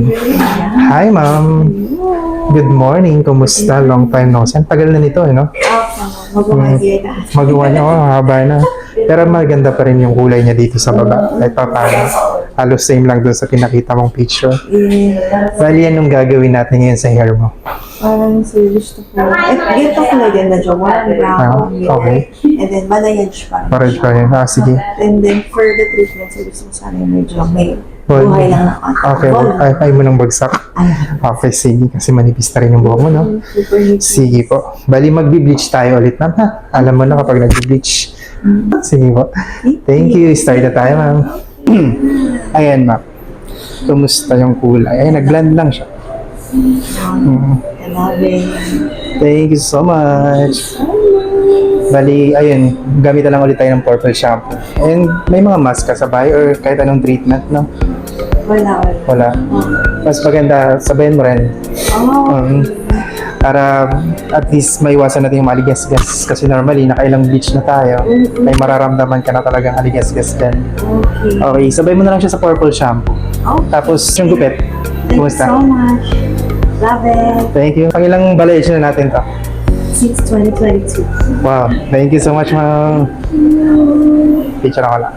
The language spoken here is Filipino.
Hi, ma'am. Good morning. Kumusta? Long time no see. Ang tagal na nito, no? Mag-umagay na. Magawa niya, haba na. Pero maganda pa rin yung kulay niya dito sa baba. Kahit pa paano. Halos same lang dun sa pinakita mong picture. Bali, anong gagawin natin ngayon sa hair mo? Parang gusto ko. Ganito ko lang din na jowa. Brown. Okay. And then, balayage pa. Orange pa rin. Sige. And then, for the treatment, gusto ko sana yung medyo may Well, buhay lang na okay. Ay mo nang bagsak. Okay, sige. Kasi manipis na rin yung buhok mo, no? Sige po. Bali, magbi-bleach tayo ulit, ma'am, ha? Alam mo na kapag nag-bleach. Sige po. Thank you. Start na tayo, ma'am. Ayan, ma'am. Kumusta yung kulay? Ay, nag-blend lang siya. I love it. Thank you so much. Bali, ayun, gamitan lang ulit tayo ng purple shampoo. And may mga mask ka sa bahay or kahit anong treatment, no? Wala. Mas maganda, sabayan mo rin. Para at least maiwasan natin yung maligas-gas. Kasi normally, nakailang bleach na tayo. May mararamdaman ka na talagang aligas-gas din. Okay, sabay mo na lang siya sa purple shampoo. Tapos yung gupit. Thank you Kumusta? so much. Love it. Thank you. Pangilang balayage na natin to? Since 2022. Wow, thank you so much, ma'am. Picture ako lang.